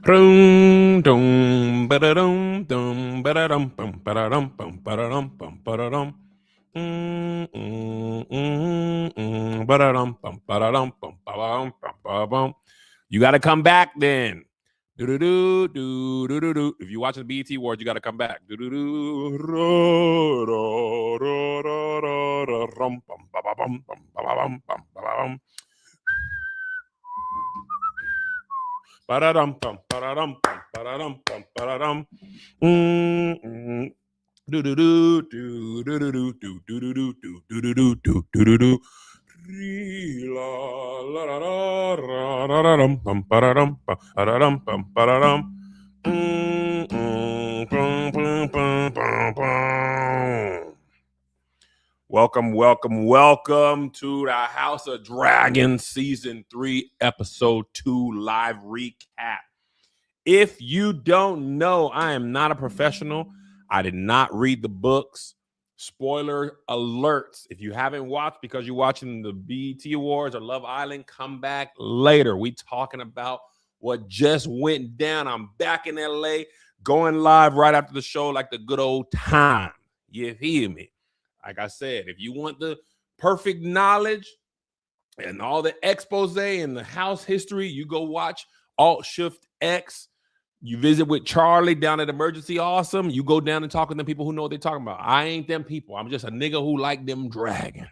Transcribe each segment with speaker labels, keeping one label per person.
Speaker 1: Dum dum ba-da-dum dum ba-da-dum bum ba-da-dum bum ba-da-dum bum ba-da-dum. Ba-da-dum bum ba-da-dum bum ba-da-dum bum ba-da-dum. You got to come back then. Do-do-do, do-do-do-do. If you're watching the BET Awards, you got to come back. Do-do-do, rum, bum, ba-ba-bum, bum, ba-ba-bum, bum, ba-ba-bum. Ba-da-dum, bum, ba-da-dum, bum, ba-da-dum, bum, ba-da-dum. Do-do-do, do-do-do-do, do-do-do-do, do-do-do-do, do-do-do. La-la-la-la-la-la-dum, bum, ba-da-dum, bum, ba-da-dum, bum, ba-da-dum. Welcome, welcome, welcome to the House of Dragons Season 3, Episode 2 live recap. If you don't know, I am not a professional. I did not read the books. Spoiler alerts. If you haven't watched because you're watching the BET Awards or Love Island, come back later. We talking about what just went down. I'm back in LA, going live right after the show like the good old time. You hear me? Like I said, if you want the perfect knowledge and all the expose and the house history, you go watch Alt Shift X. You visit with Charlie down at Emergency Awesome. You go down and talk to them people who know what they're talking about. I ain't them people. I'm just a nigga who like them dragon.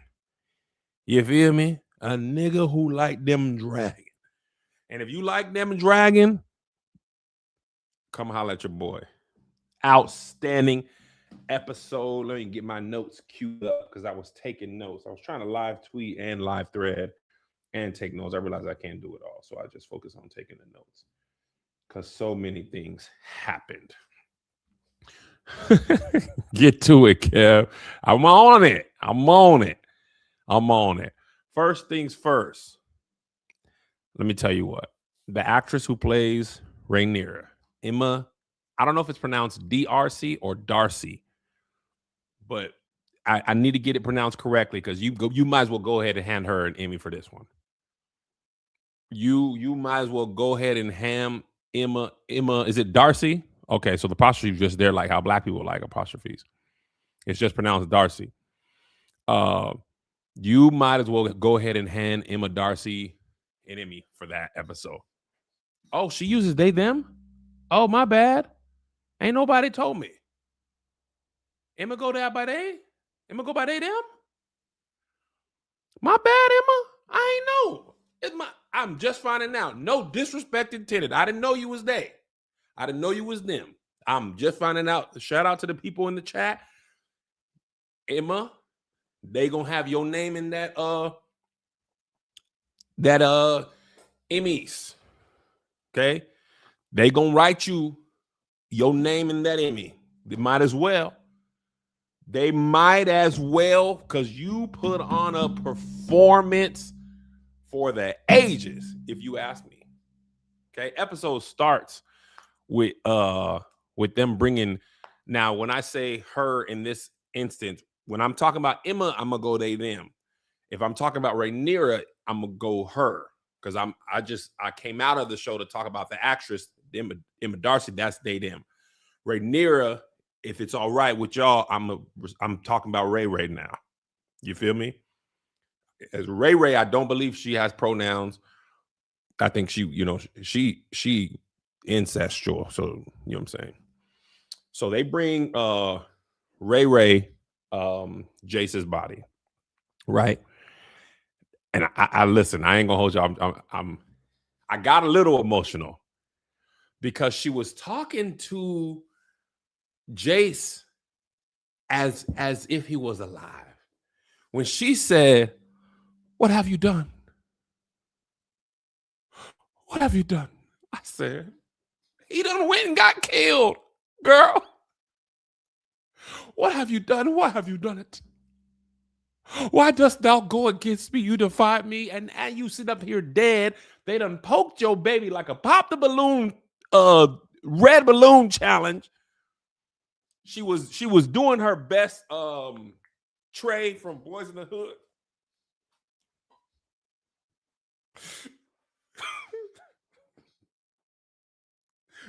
Speaker 1: You feel me? A nigga who like them dragon. And if you like them dragon, come holler at your boy. Outstanding episode. Let me get my notes queued up because I was taking notes. I was trying to live tweet and live thread and take notes. I realized I can't do it all. So I just focus on taking the notes because so many things happened. Get to it, Kev. I'm on it. I'm on it. I'm on it. First things first. Let me tell you what. The actress who plays Rhaenyra, Emma, I don't know if it's pronounced DRC or Darcy, but I need to get it pronounced correctly because you might as well go ahead and hand her an Emmy for this one. You might as well go ahead and hand Emma. Is it Darcy? Okay, so the apostrophe is just there, like how black people like apostrophes. It's just pronounced Darcy. You might as well go ahead and hand Emma Darcy an Emmy for that episode. Oh, she uses they them? Oh, my bad. Ain't nobody told me. Emma go there by they? Emma go by they them? My bad, Emma. I ain't know. I'm just finding out. No disrespect intended. I didn't know you was they. I didn't know you was them. I'm just finding out. Shout out to the people in the chat. Emma, they gonna have your name in that Emmys. Okay? They gonna write you your name in that Emmy. They might as well. They might as well, because you put on a performance for the ages, if you ask me. Okay, episode starts with them bringing. Now, when I say her in this instance, when I'm talking about Emma, I'm gonna go they them. If I'm talking about Rhaenyra, I'm gonna go her because I came out of the show to talk about the actress Emma Darcy. That's they them. Rhaenyra, if it's all right with y'all, I'm talking about Ray now. You feel me? As Ray, I don't believe she has pronouns. I think she incestual. So you know what I'm saying. So they bring Ray Jace's body, right? And I listen. I ain't gonna hold y'all. I got a little emotional because she was talking to Jace as if he was alive. When she said, "What have you done? What have you done?" I said, "He done went and got killed, girl. What have you done? Why have you done it? Why dost thou go against me? You defied me, and you sit up here dead. They done poked your baby like a pop the balloon, red balloon challenge." She was doing her best Trey from Boys in the Hood.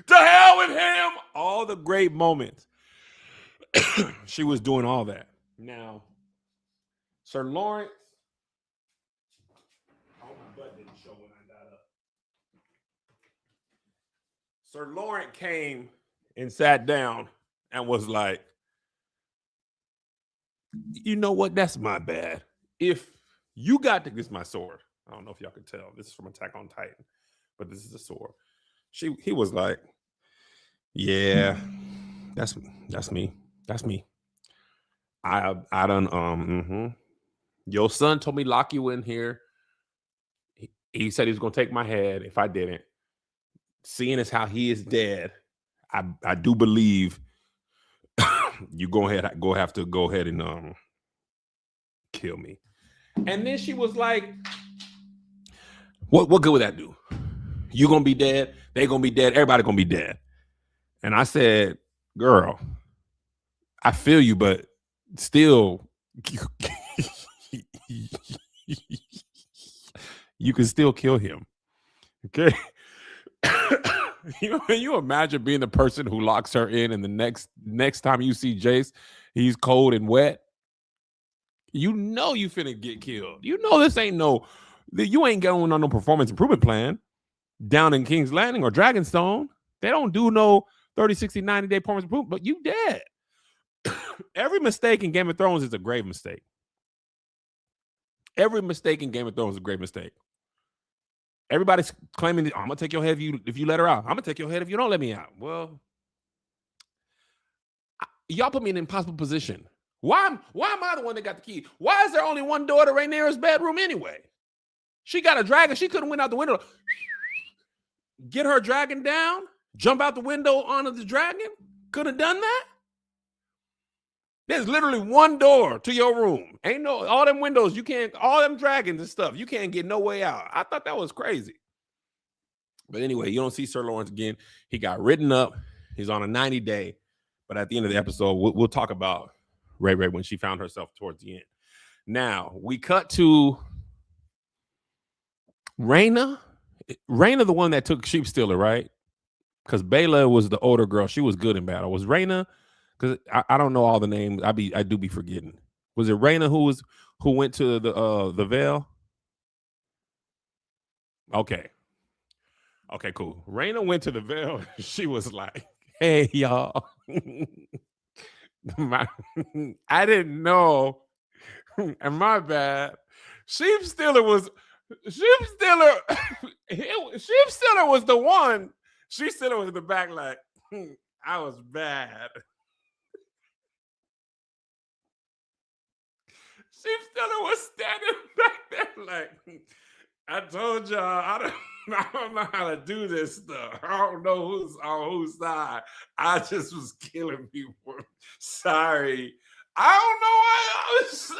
Speaker 1: To hell with him. All the great moments. She was doing all that. Now, Sir Lawrence. Oh, my butt didn't show when I got up. Sir Lawrence came and sat down and was like, you know what? That's my bad. If you got to, this is my sword. I don't know if y'all can tell. This is from Attack on Titan, but this is a sword. He was like, yeah, that's me. That's me. I done Your son told me lock you in here. He said he was gonna take my head if I didn't. Seeing as how he is dead, I do believe you go have to go ahead and kill me. And then she was like, what good would that do? You gonna be dead, they gonna be dead, everybody gonna be dead. And I said, girl, I feel you, but still you can still kill him. Okay. You imagine being the person who locks her in, and the next time you see Jace, he's cold and wet. You know you finna get killed. You know this ain't you ain't going on no performance improvement plan down in King's Landing or Dragonstone. They don't do no 30, 60, 90-day performance improvement, but you dead. Every mistake in Game of Thrones is a grave mistake. Every mistake in Game of Thrones is a grave mistake. Everybody's claiming, I'm gonna take your head if you let her out. I'm gonna take your head if you don't let me out. Well, y'all put me in an impossible position. Why am I the one that got the key? Why is there only one door to Rhaenyra's bedroom anyway? She got a dragon. She couldn't went out the window. Get her dragon down, jump out the window onto the dragon. Could have done that. There's literally one door to your room. Ain't no, all them windows, you can't, all them dragons and stuff, you can't get no way out. I thought that was crazy. But anyway, you don't see Sir Lawrence again. He got written up. He's on a 90-day. But at the end of the episode, we'll talk about Ray when she found herself towards the end. Now, we cut to Rhaena. Rhaena, the one that took Sheep Stealer, right? Because Vale was the older girl. She was good in battle. Was Rhaena? Because I don't know all the names. I do be forgetting. Was it Rhaena who went to the Vale? Okay, cool. Rhaena went to the Vale. She was like, "Hey, y'all, I didn't know, and my bad. Sheep Stealer was the one. Sheep Stealer was in the back like, I was bad." Sheep Stealer was standing back there like, I told y'all, I don't know how to do this stuff. I don't know who's on whose side. I just was killing people. Sorry. I don't know.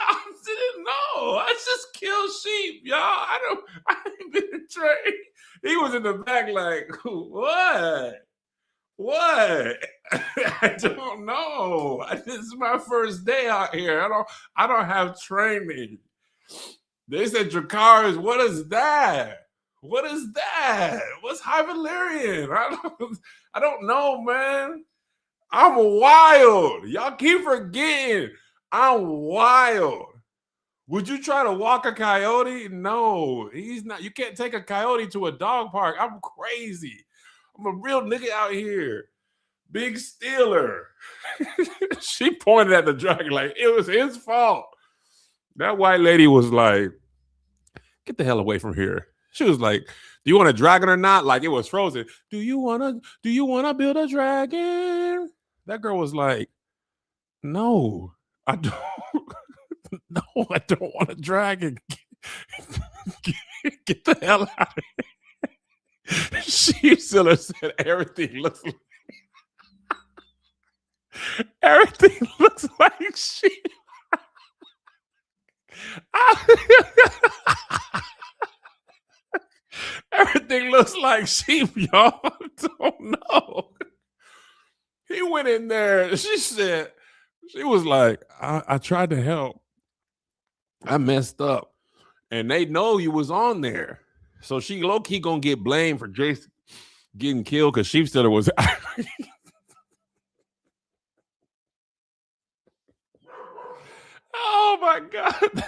Speaker 1: I didn't know. I just killed sheep, y'all. I ain't been trained. He was in the back like, what? I don't know. This is my first day out here. I don't have training. They said Dracarys. What is that? What's High Valyrian? I don't know, man. I'm wild. Y'all keep forgetting. I'm wild. Would you try to walk a coyote? No, he's not. You can't take a coyote to a dog park. I'm crazy. I'm a real nigga out here. Big stealer. She pointed at the dragon like it was his fault. That white lady was like, get the hell away from here. She was like, do you want a dragon or not? Like it was frozen. Do you wanna build a dragon? That girl was like, no, I don't. No, I don't want a dragon. Get the hell out of here. Sheep Stealer said everything looks like sheep. Everything looks like sheep, y'all. I don't know. He went in there. She was like, I tried to help. I messed up. And they know you was on there. So she low-key gonna get blamed for Jace getting killed because Sheep Stealer was. Oh my God.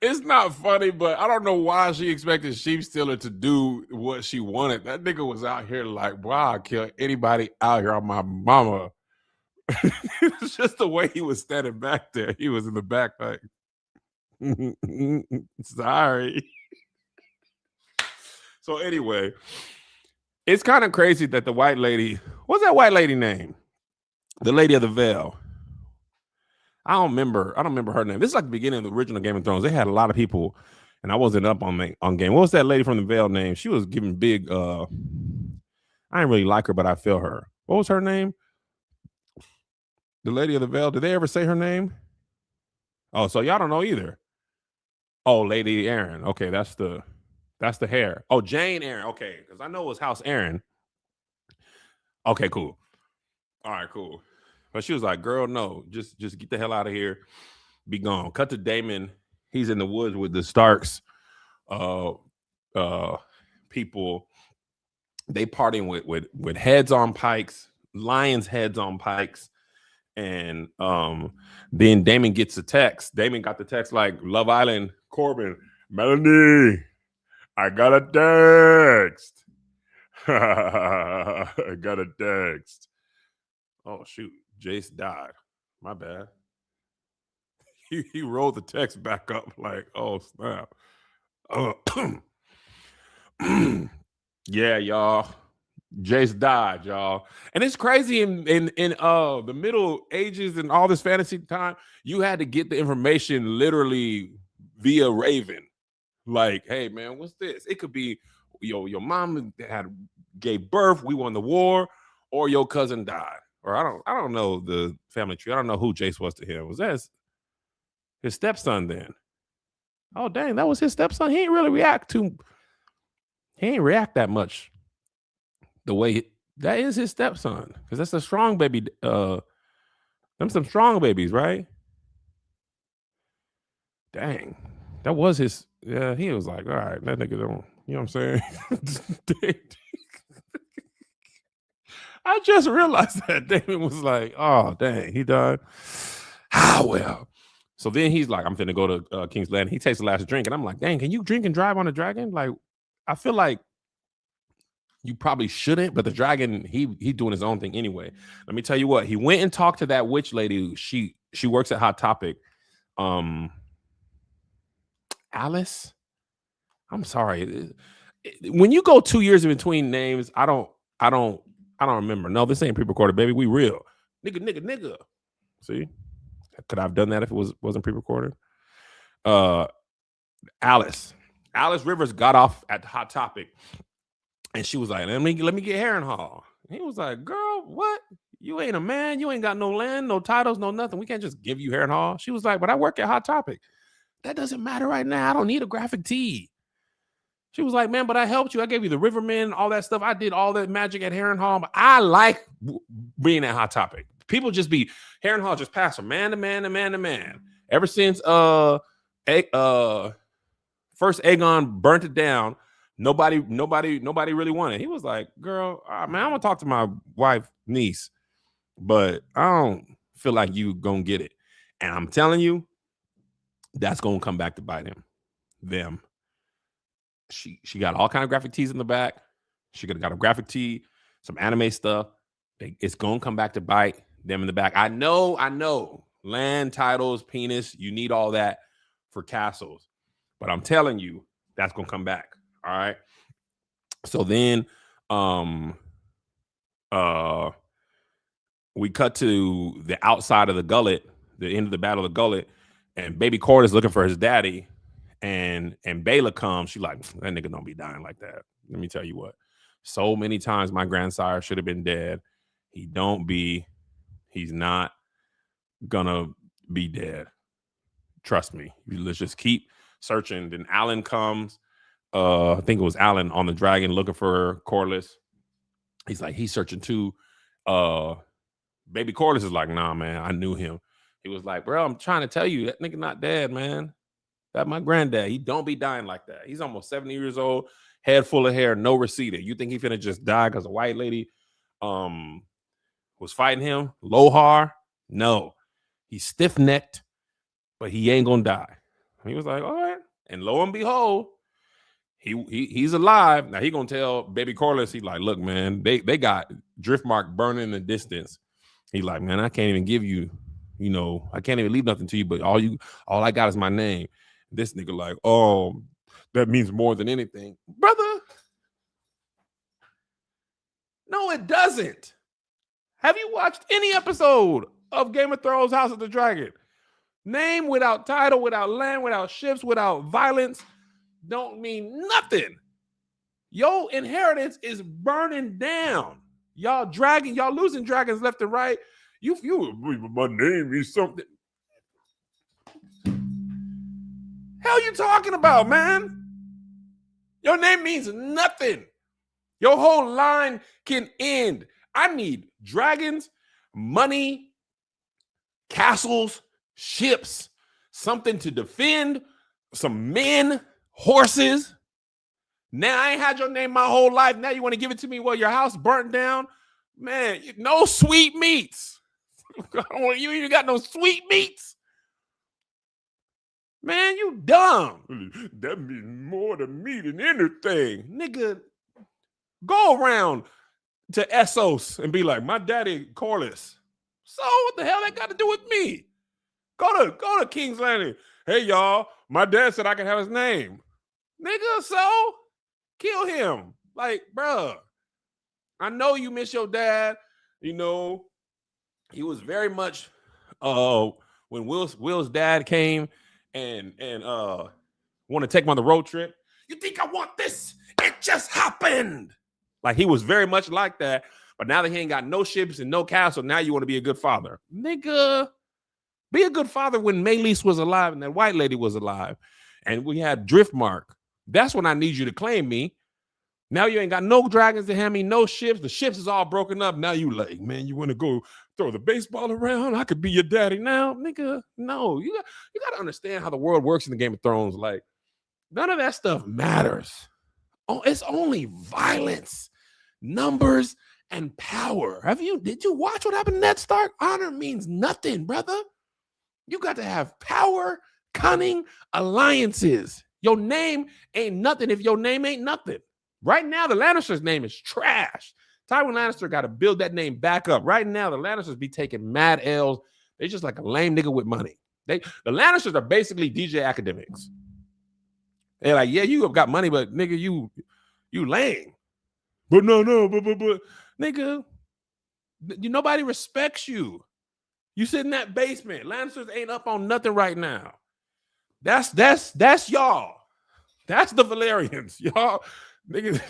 Speaker 1: It's not funny, but I don't know why she expected Sheep Stealer to do what she wanted. That nigga was out here like, wow, I'll kill anybody out here on my mama. It's just the way he was standing back there. He was in the back like, sorry. So anyway, it's kind of crazy that the white lady, what's that white lady name? The lady of the Vale. I don't remember her name. This is like the beginning of the original Game of Thrones. They had a lot of people, and I wasn't up on game. What was that lady from the Vale name? She was giving big. I didn't really like her, but I feel her. What was her name? The lady of the Vale. Did they ever say her name? Oh, so y'all don't know either. Oh, Lady Aaron. Okay, that's the hair. Oh, Jane Aaron. Okay, because I know it was House Aaron. Okay, cool. All right, cool. But she was like, girl, no, just get the hell out of here. Be gone. Cut to Daemon. He's in the woods with the Starks people. They partying with heads on pikes, lions' heads on pikes. And then Daemon gets a text. Daemon got the text like, Love Island, Corbin, Melanie, I got a text. I got a text. Oh, shoot. Jace died. My bad. He rolled the text back up like, oh, snap. Yeah, y'all. Jace died, y'all. And it's crazy in the Middle Ages and all this fantasy time, you had to get the information literally via Raven. Like, hey, man, what's this? It could be your mom gave birth, we won the war, or your cousin died. Or I don't know the family tree. I don't know who Jace was to him. Was that his stepson then? Oh, dang, that was his stepson. He ain't react that much. The way that is his stepson, because that's a strong baby. Them some strong babies, right? Dang, that was his. Yeah, he was like, all right, that nigga don't. You know what I'm saying? I just realized that Daemon was like, oh, dang, he died. Ah, well. So then he's like, I'm finna go to King's Landing. He takes the last drink, and I'm like, dang, can you drink and drive on a dragon? Like, I feel like you probably shouldn't, but the dragon, he doing his own thing anyway. Let me tell you what, he went and talked to that witch lady. She works at Hot Topic. Alice? I'm sorry. When you go 2 years in between names, I don't remember. No, this ain't pre-recorded, baby. We real. Nigga. See? Could I have done that if it wasn't pre-recorded? Alice Rivers got off at the Hot Topic, and she was like, let me get Harrenhal. He was like, girl, what? You ain't a man. You ain't got no land, no titles, no nothing. We can't just give you Harrenhal. She was like, but I work at Hot Topic. That doesn't matter right now. I don't need a graphic tee. She was like, man, but I helped you. I gave you the Rivermen, all that stuff. I did all that magic at Harrenhal. But I like being at Hot Topic. People just be, Harrenhal just passed from man to man to man to man. Ever since first Aegon burnt it down, nobody really wanted. He was like, girl, man, I'm gonna talk to my wife, niece, but I don't feel like you gonna get it. And I'm telling you, that's gonna come back to bite them. She got all kind of graphic tees in the back. She could have got a graphic tee, some anime stuff. It's gonna come back to bite them in the back. I know. Land, titles, penis, you need all that for castles. But I'm telling you, that's gonna come back. All right. So then we cut to the outside of the gullet, the end of the Battle of the Gullet, and baby Cord is looking for his daddy. And Bayla comes. She like, that nigga don't be dying like that. Let me tell you what. So many times my grandsire should have been dead. He don't be. He's not gonna be dead. Trust me. Let's just keep searching. Then Alyn comes. I think it was Alyn on the dragon looking for Corlys. He's like, he's searching too. Baby Corlys is like, nah, man, I knew him. He was like, bro, I'm trying to tell you, that nigga not dead, man. That my granddad. He don't be dying like that. He's almost 70 years old. head full of hair, no receding. You think he finna just die because a white lady was fighting him? Lohar? No. He's stiff-necked, but he ain't gonna die. He was like, all right. And lo and behold, he's alive. Now he gonna tell baby Corlys, he's like, look, man, they got Driftmark burning in the distance. He's like, man, I can't even give you, I can't even leave nothing to you, but all I got is my name. This nigga like, oh, that means more than anything. Brother. No, it doesn't. Have you watched any episode of Game of Thrones House of the Dragon? Name without title, without land, without ships, without violence, don't mean nothing. Your inheritance is burning down. Y'all losing dragons left and right. My name is something. Hell you talking about, man? Your name means nothing. Your whole line can end. I need dragons, money, castles, ships, something to defend, some men, horses. Now I ain't had your name my whole life. Now you want to give it to me while your house burnt down? Man, no sweet meats. You even got no sweet meats. Man, you dumb. That means more to me than anything. Nigga, go around to Essos and be like, my daddy Corlys. So what the hell that got to do with me? Go to King's Landing. Hey, y'all, my dad said I can have his name. Nigga, so kill him. Like, bruh, I know you miss your dad. He was very much when Will's dad came and want to take him on the road trip. You think I want this? It just happened. Like he was very much like that. But now that he ain't got no ships and no castle, now you want to be a good father. Nigga, be a good father when Maelys was alive and that white lady was alive. And we had Driftmark. That's when I need you to claim me. Now you ain't got no dragons to hand me, no ships. The ships is all broken up. Now you like, man, you want to go throw the baseball around? I could be your daddy now. Nigga, no. You got to understand how the world works in the Game of Thrones. Like, none of that stuff matters. Oh, it's only violence, numbers, and power. Did you watch what happened to Ned Stark? Honor means nothing, brother. You got to have power, cunning, alliances. Your name ain't nothing if your name ain't nothing. Right now, the Lannisters' name is trash. Tywin Lannister got to build that name back up. Right now, the Lannisters be taking mad L's. They just like a lame nigga with money. The Lannisters are basically DJ academics. They're like, yeah, you got money, but nigga, you lame. But no, but nigga, nobody respects you. You sit in that basement. Lannisters ain't up on nothing right now. That's y'all. That's the Valerians, y'all. Nigga.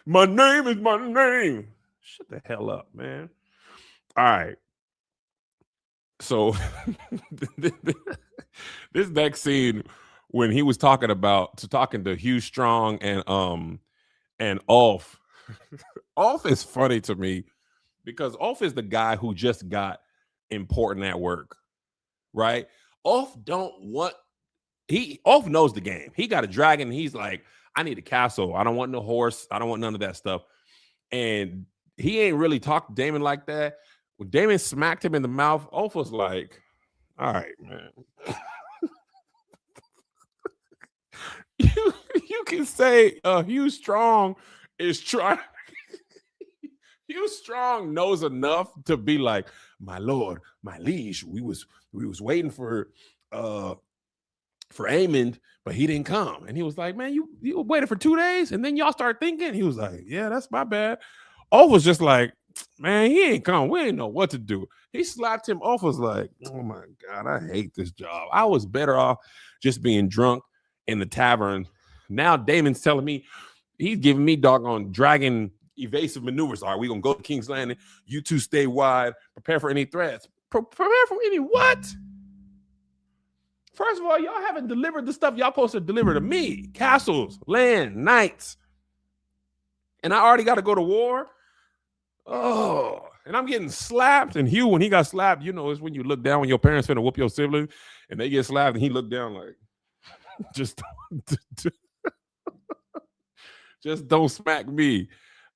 Speaker 1: My name is my name. Shut the hell up, man. All right. So this next scene when he was talking to Hugh Strong and Ulf. Ulf is funny to me because Ulf is the guy who just got important at work, right? Ulf knows the game. He got a dragon. He's like, I need a castle. I don't want no horse. I don't want none of that stuff. And he ain't really talked to Daemon like that. When Daemon smacked him in the mouth, Ulf was like, all right, man. you can say Hugh Strong is trying. Hugh Strong knows enough to be like, my lord, my liege, we was waiting for Aemond, but he didn't come. And he was like, man, you waited for 2 days? And then y'all start thinking? He was like, yeah, that's my bad. Ulf was just like, man, he ain't come. We ain't know what to do. He slapped him. Ulf was like, oh my God, I hate this job. I was better off just being drunk in the tavern. Now Daemon's telling me, he's giving me doggone dragon evasive maneuvers. All right, we're going to go to King's Landing. You two stay wide. Prepare for any threats. Prepare for any what? First of all, y'all haven't delivered the stuff y'all supposed to deliver to me. Castles, land, knights. And I already got to go to war. Oh, and I'm getting slapped. And Hugh, when he got slapped, it's when you look down when your parents finna whoop your siblings and they get slapped and he looked down like, just don't smack me.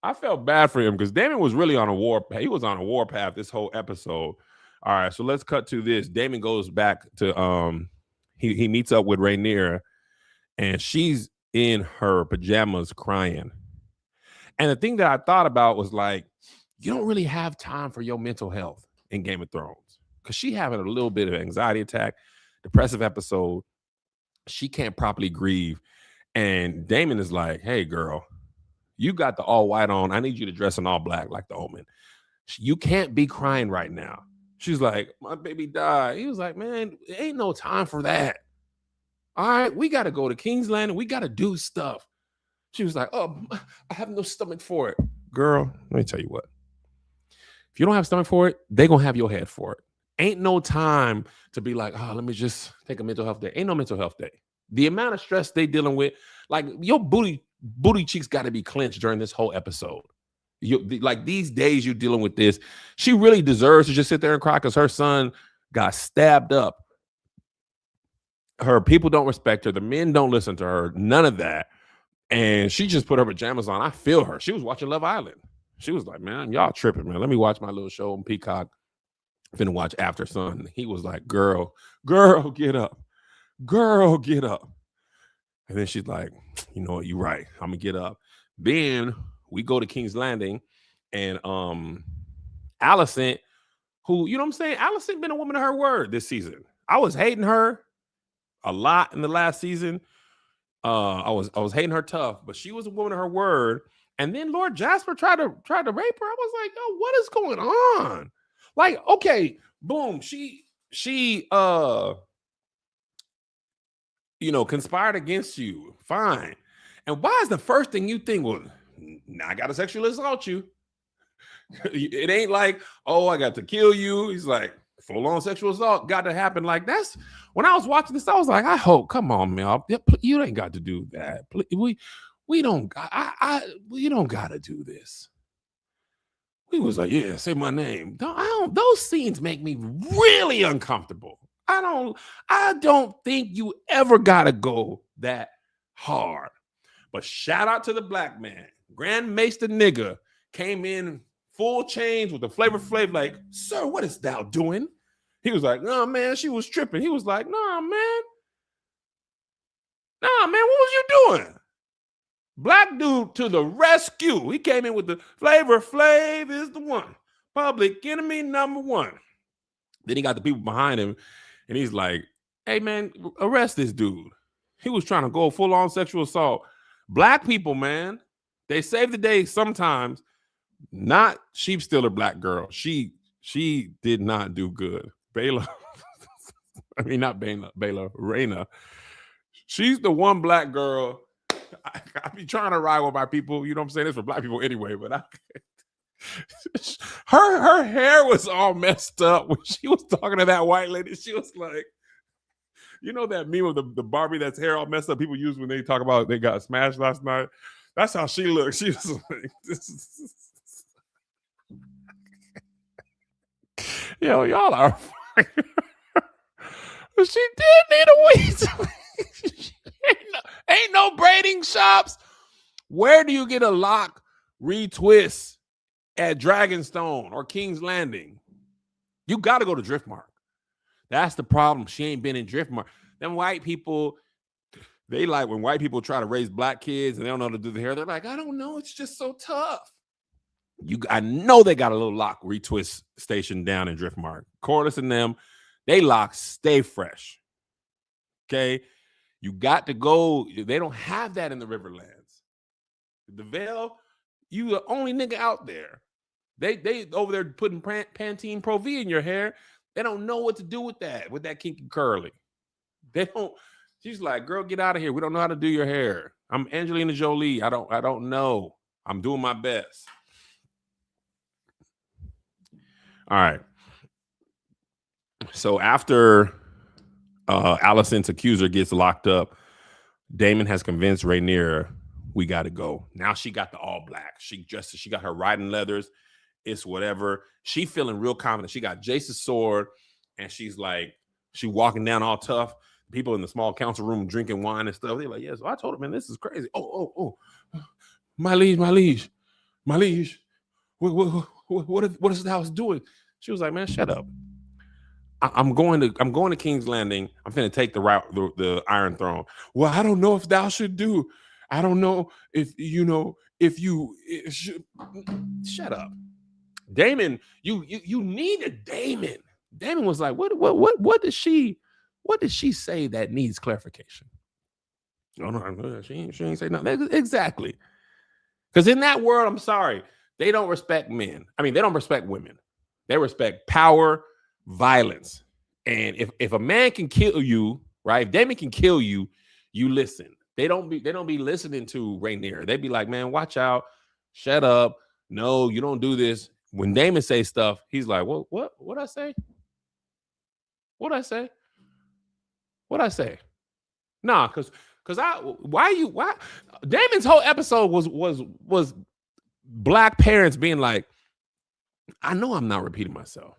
Speaker 1: I felt bad for him because Daemon was really on a war. He was on a war path this whole episode. All right, so let's cut to this. Daemon goes back to he meets up with Rhaenyra, and she's in her pajamas crying. And the thing that I thought about was like, you don't really have time for your mental health in Game of Thrones because she having a little bit of anxiety attack, depressive episode. She can't properly grieve. And Daemon is like, hey, girl, you got the all white on. I need you to dress in all black like the Omen. You can't be crying right now. She's like, my baby died. He was like, man, ain't no time for that. All right, we got to go to King's Landing. We got to do stuff. She was like, oh, I have no stomach for it. Girl, let me tell you what. If you don't have stomach for it, they're going to have your head for it. Ain't no time to be like, oh, let me just take a mental health day. Ain't no mental health day. The amount of stress they dealing with, like your booty cheeks got to be clenched during this whole episode. Like these days you're dealing with this. She really deserves to just sit there and cry because her son got stabbed up. Her people don't respect her. The men don't listen to her. None of that. And she just put her pajamas on. I feel her. She was watching Love Island. She was like, man, y'all tripping, man. Let me watch my little show on Peacock. Finna watch After Sun. He was like, girl, get up. Girl, get up. And then she's like, you know what? You're right. I'm going to get up. Then we go to King's Landing and Alicent, who, you know what I'm saying? Alicent been a woman of her word this season. I was hating her a lot in the last season. I was hating her tough, but she was a woman of her word. And then Lord Jasper tried to rape her. I was like, yo, what is going on? Like, okay, boom, she conspired against you. Fine. And why is the first thing you think, well, now I got to sexually assault you? It ain't like, oh, I got to kill you. He's like, full-on sexual assault got to happen. Like, that's when I was watching this, I was like, I hope, come on, man, you ain't got to do that. We don't you don't got to do this. We was like, yeah, say my name. Those scenes make me really uncomfortable. I don't think you ever gotta go that hard. But shout out to the black man. Grand Maester nigga came in full chains with the Flavor Flav, like, sir, what is thou doing? He was like, no, man, she was tripping. He was like, nah, man, what was you doing? Black dude to the rescue. He came in with the Flavor Flav is the one. Public enemy number one. Then he got the people behind him, and he's like, hey, man, arrest this dude. He was trying to go full-on sexual assault. Black people, man, they save the day sometimes. Not sheep stealer black girl. She did not do good. Bela, I mean, not Bela, Rhaena. She's the one black girl. I be trying to ride with my people. You know what I'm saying? This for black people anyway, but her hair was all messed up when she was talking to that white lady. She was like, you know that meme of the Barbie that's hair all messed up people use when they talk about they got smashed last night? That's how she looked. She was like, this is... Yo, y'all are she did need a weasel. Ain't no braiding shops. Where do you get a lock retwist at Dragonstone or King's Landing? You got to go to Driftmark. That's the problem. She ain't been in Driftmark. Them white people, they like when white people try to raise black kids and they don't know how to do the hair. They're like, I don't know. It's just so tough. I know they got a little lock retwist station down in Driftmark. Corlys and them, they lock stay fresh. Okay. You got to go. They don't have that in the Riverlands. The Vale, you the only nigga out there. They over there putting Pantene Pro V in your hair. They don't know what to do with that kinky curly. They don't. She's like, girl, get out of here. We don't know how to do your hair. I'm Angelina Jolie. I don't know. I'm doing my best. All right. So after Alicent's accuser gets locked up, Daemon has convinced Rhaenyra, we got to go. Now she got the all black. She got her riding leathers. It's whatever. She feeling real confident. She got Jace's sword, and she's like, she walking down all tough. people in the small council room drinking wine and stuff. They're like, yeah. So I told her, man, this is crazy. Oh, my liege. What is the house doing? She was like, man, shut up. I'm going to King's Landing. I'm finna take the Iron Throne. Well, I don't know if thou should do. I don't know if shut up. Daemon, you needed Daemon. Daemon was like, what did she say that needs clarification? No, she ain't say nothing. Exactly. Because in that world, I'm sorry, they don't respect men. I mean, they don't respect women. They respect power, violence. And if a man can kill you, right? If Daemon can kill you, you listen. They don't be listening to Rhaenyra. They be like, man, watch out, shut up. No, you don't do this. When Daemon say stuff, he's like, what I say? What I say? Nah, because why Daemon's whole episode was black parents being like, I know I'm not repeating myself.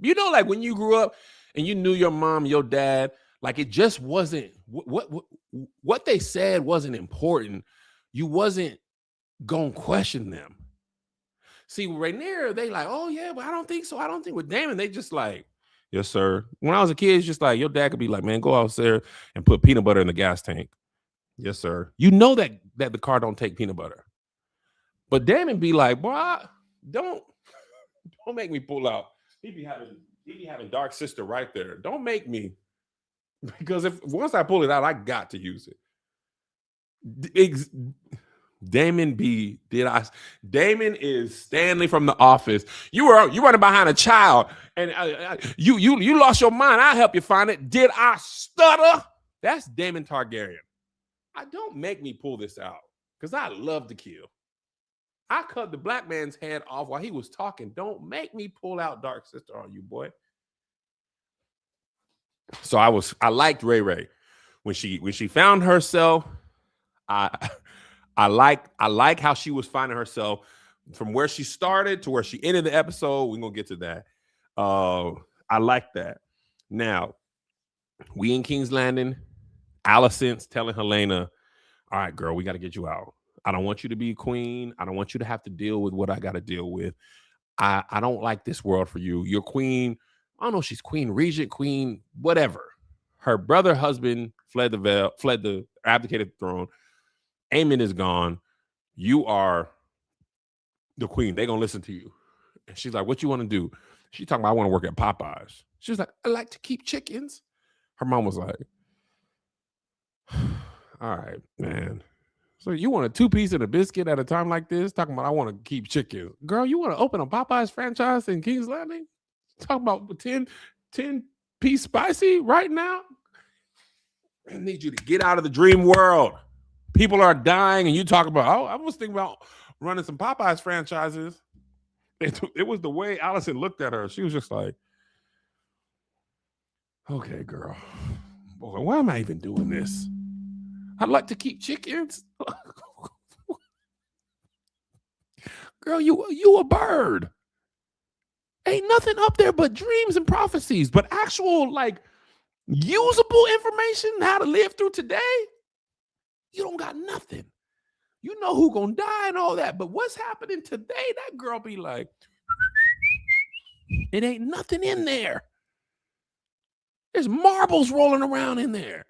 Speaker 1: You know, like when you grew up and you knew your mom, your dad, like it just wasn't what they said wasn't important. You wasn't gonna question them. See, with Rhaenyra, they like, oh yeah, but I don't think so. I don't think with Daemon, they just like, yes, sir. When I was a kid, it's just like your dad could be like, man, go out there and put peanut butter in the gas tank. Yes, sir. You know that the car don't take peanut butter. But Daemon be like, boy, don't make me pull out. He be having Dark Sister right there. Don't make me. Because once I pull it out, I got to use it. Daemon is Stanley from The Office. You running behind a child and you lost your mind. I'll help you find it. Did I stutter? That's Daemon Targaryen. Don't make me pull this out because I love to kill. I cut the black man's head off while he was talking. Don't make me pull out Dark Sister on you, boy. So I liked Ray when she found herself. I like how she was finding herself from where she started to where she ended the episode. We're gonna get to that. I like that. Now, we in King's Landing. Alicent's telling Helaena, all right, girl, we got to get you out. I don't want you to be a queen. I don't want you to have to deal with what I got to deal with. I don't like this world for you. You're queen. I don't know if she's queen, regent, queen, whatever. Her brother husband fled the Vale, abdicated the throne. Aemond is gone. You are the queen. They're going to listen to you. And she's like, what you want to do? She's talking about, I want to work at Popeyes. She was like, I like to keep chickens. Her mom was like, all right, man. So you want a 2-piece and a biscuit at a time like this? Talking about I want to keep chicken. Girl, you want to open a Popeyes franchise in King's Landing? Talking about 10-piece spicy right now? I need you to get out of the dream world. People are dying and you talk about, oh, I was thinking about running some Popeyes franchises. It was the way Alicent looked at her. She was just like, okay, girl. Boy, why am I even doing this? I'd like to keep chickens. Girl, you a bird. Ain't nothing up there but dreams and prophecies, but actual like usable information how to live through today. You don't got nothing. You know who gonna die and all that, but what's happening today? That girl be like, it ain't nothing in there. There's marbles rolling around in there.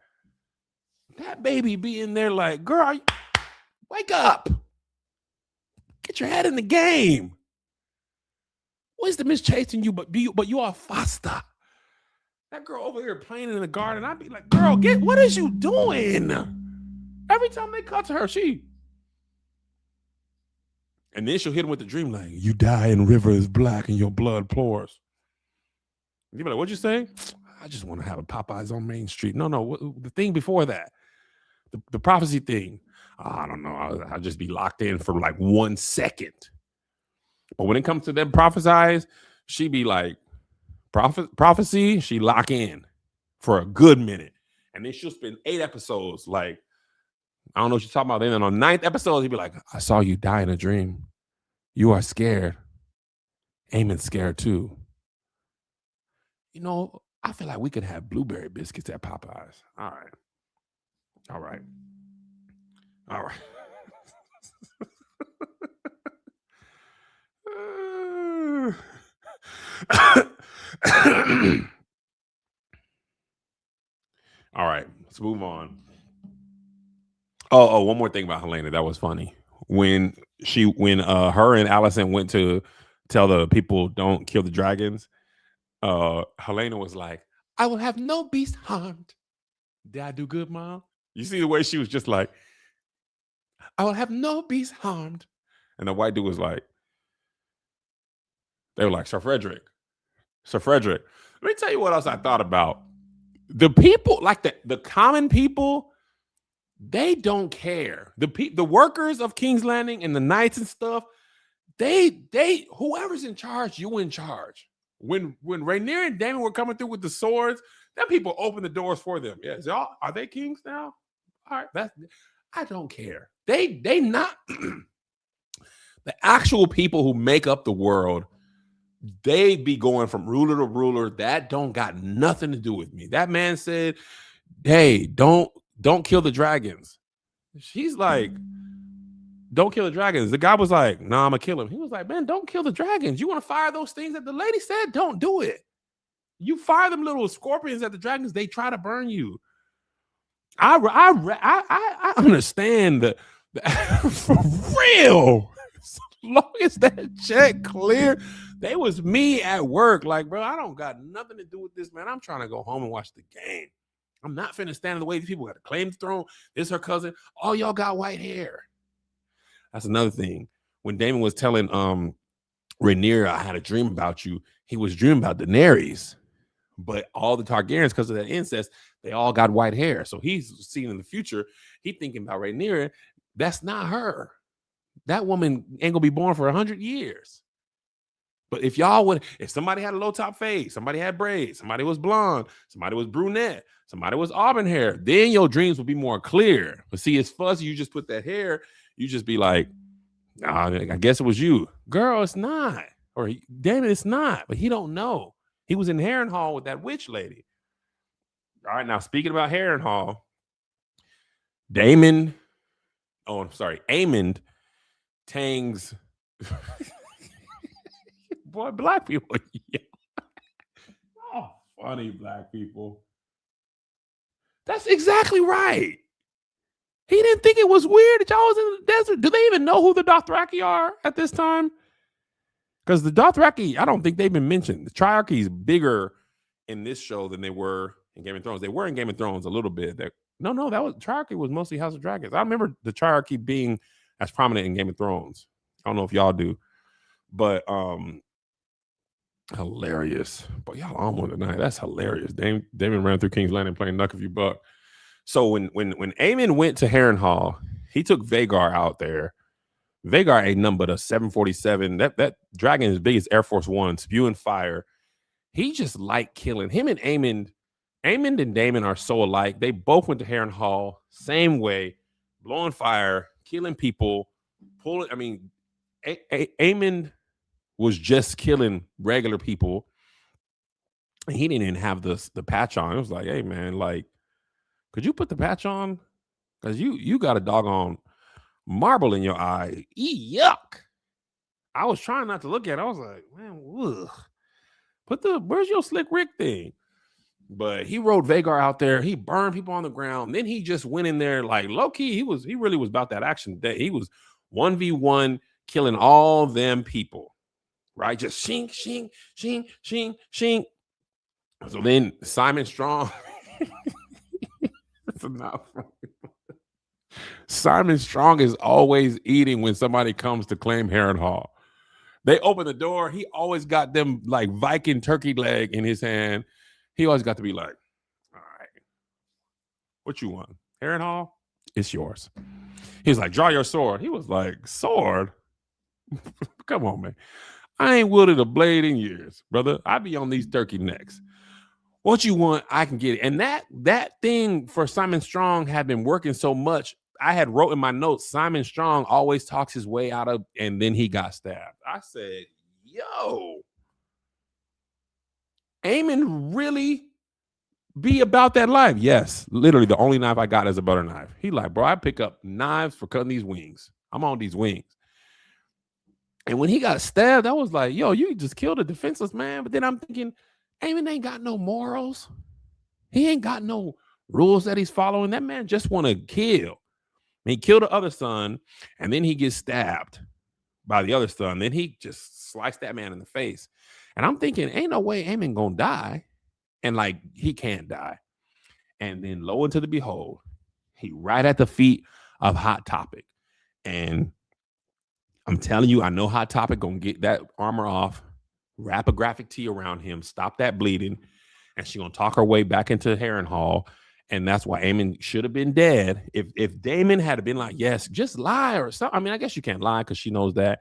Speaker 1: That baby be in there like, girl, wake up. Get your head in the game. Wisdom is chasing you, but you are faster. That girl over here playing in the garden, I'd be like, girl, what is you doing? Every time they cut to her, and then she'll hit him with the dream like, you die and river is black and your blood pours. And you be like, what'd you say? I just want to have a Popeyes on Main Street. No, the thing before that. The prophecy thing, I don't know. I'll just be locked in for like 1 second. But when it comes to them prophesies, she be like, prophecy, she lock in for a good minute. And then she'll spend 8 episodes like, I don't know what she's talking about. Then on the 9th episode, he'd be like, I saw you die in a dream. You are scared. Aemond's scared too. You know, I feel like we could have blueberry biscuits at Popeyes. All right. All right. All right. All right, let's move on. One more thing about Helaena that was funny. When her and Alicent went to tell the people don't kill the dragons, Helaena was like, "I will have no beast harmed." Did I do good, Mom? You see the way she was just like, "I will have no beast harmed," and the white dude was like, they were like, Sir Frederick. Let me tell you what else I thought about. The people, like the common people, they don't care. The workers of King's Landing and the knights and stuff, they whoever's in charge, you in charge. When Rhaenyra and Daemon were coming through with the swords, them people opened the doors for them. Yes, y'all, are they kings now? All right, I don't care. They not the actual people who make up the world. They be going from ruler to ruler. That don't got nothing to do with me. That man said, "Hey, don't kill the dragons." She's like, "Don't kill the dragons." The guy was like, "Nah, I'm gonna kill him." He was like, "Man, don't kill the dragons. You want to fire those things that the lady said? Don't do it. You fire them little scorpions at the dragons. They try to burn you." I understand the for real. As long as that check clear, they was me at work. Like, bro, I don't got nothing to do with this, man. I'm trying to go home and watch the game. I'm not finna stand in the way these people got to claim the throne. This her cousin. All y'all got white hair. That's another thing. When Daemon was telling Rhaenyra, "I had a dream about you," he was dreaming about Daenerys. But all the Targaryens, because of that incest, they all got white hair. So he's seeing in the future, he thinking about Rhaenyra. That's not her. That woman ain't gonna be born for 100 years. But if somebody had a low top fade, somebody had braids, somebody was blonde, somebody was brunette, somebody was auburn hair, then your dreams would be more clear. But see, it's fuzzy. You just put that hair, you just be like, "Nah, I guess it was you." Girl, it's not. Or damn it, it's not. But he don't know. He was in Harrenhal with that witch lady. All right, now speaking about Harrenhal, Aemond Tang's boy, black people. Yeah. Oh, funny black people. That's exactly right. He didn't think it was weird that y'all was in the desert. Do they even know who the Dothraki are at this time? Because the Dothraki, I don't think they've been mentioned. The Triarchy is bigger in this show than they were in Game of Thrones. They were in Game of Thrones a little bit. That was Triarchy was mostly House of Dragons. I remember the Triarchy being as prominent in Game of Thrones. I don't know if y'all do, but hilarious. But y'all on one tonight. That's hilarious. Daemon ran through King's Landing playing Knuck If You Buck. So when Aemond went to Harrenhal, he took Vhagar out there. Vhagar ain't nothing but a 747. That dragon is big as Air Force One, spewing fire. He just liked killing. Him and Aemond and Daemon are so alike. They both went to Harrenhal, same way, blowing fire, killing people, pulling. I mean, Aemond was just killing regular people. He didn't even have the patch on. It was like, "Hey man, like, could you put the patch on? Because you got a doggone marble in your eye. Yuck." I was trying not to look at it. I was like, "Man, ugh. Where's your slick Rick thing?" But he rode Vhagar out there. He burned people on the ground. Then he just went in there like low key. He really was about that action. He was 1v1 killing all them people, right? Just shink, shink, shink, shink, shink. So then Simon Strong. That's not funny. Simon Strong is always eating when somebody comes to claim Harrenhal. They open the door. He always got them like Viking turkey leg in his hand. He always got to be like, "All right, what you want? Harrenhal? It's yours." He was like, "Draw your sword." He was like, "Sword? Come on, man. I ain't wielded a blade in years, brother. I be on these turkey necks. What you want, I can get it." And that thing for Simon Strong had been working so much. I had wrote in my notes, Simon Strong always talks his way out of, and then he got stabbed. I said, yo, Aemond really be about that life. Yes, literally the only knife I got is a butter knife. He like, bro, I pick up knives for cutting these wings. I'm on these wings. And when he got stabbed, I was like, yo, you just killed a defenseless man. But then I'm thinking, Aemond ain't got no morals. He ain't got no rules that he's following. That man just want to kill. He killed the other son, and then he gets stabbed by the other son. Then he just sliced that man in the face. And I'm thinking, ain't no way Aemond gonna die. And like, he can't die. And then lo and to the behold, he right at the feet of Hot Topic. And I'm telling you, I know Hot Topic gonna get that armor off, wrap a graphic tee around him, stop that bleeding, and she gonna talk her way back into Harrenhal. And that's why Aemond should have been dead. If Daemon had been like, yes, just lie or something. I mean, I guess you can't lie because she knows that.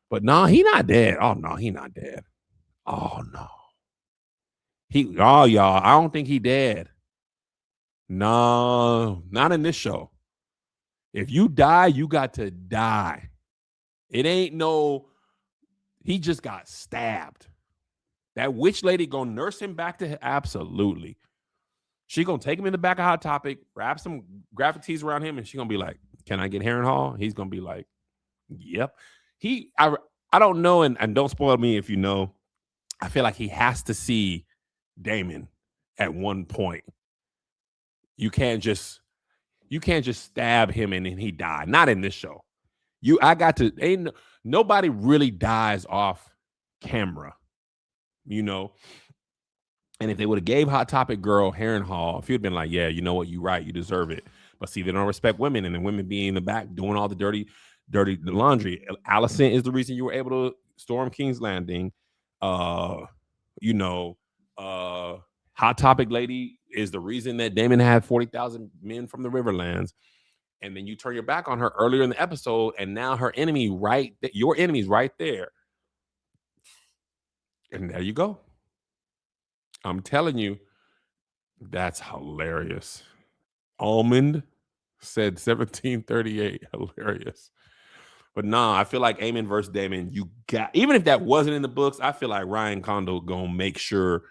Speaker 1: But no, he not dead. Oh no, he not dead. Oh no. Y'all, I don't think he dead. No, not in this show. If you die, you got to die. It ain't no, he just got stabbed. That witch lady gonna nurse him back to him. Absolutely. She gonna take him in the back of Hot Topic, wrap some graphic tees around him, and she gonna be like, can I get Harrenhal? He's gonna be like, yep. I don't know, and don't spoil me if you know. I feel like he has to see Daemon at one point. You can't just stab him and then he died. Not in this show. Nobody really dies off camera, you know. And if they would have gave Hot Topic girl Harrenhal, if you'd been like, yeah, you know what, you're right, you deserve it. But see, they don't respect women, and the women being in the back doing all the dirty laundry. Alicent is the reason you were able to storm King's Landing. Hot Topic lady is the reason that Daemon had 40,000 men from the Riverlands. And then you turn your back on her earlier in the episode, and now your enemy's right there. And there you go. I'm telling you, that's hilarious. Aemond said 1738. Hilarious. But nah, I feel like Aemond versus Daemon, even if that wasn't in the books, I feel like Ryan Condal gonna make sure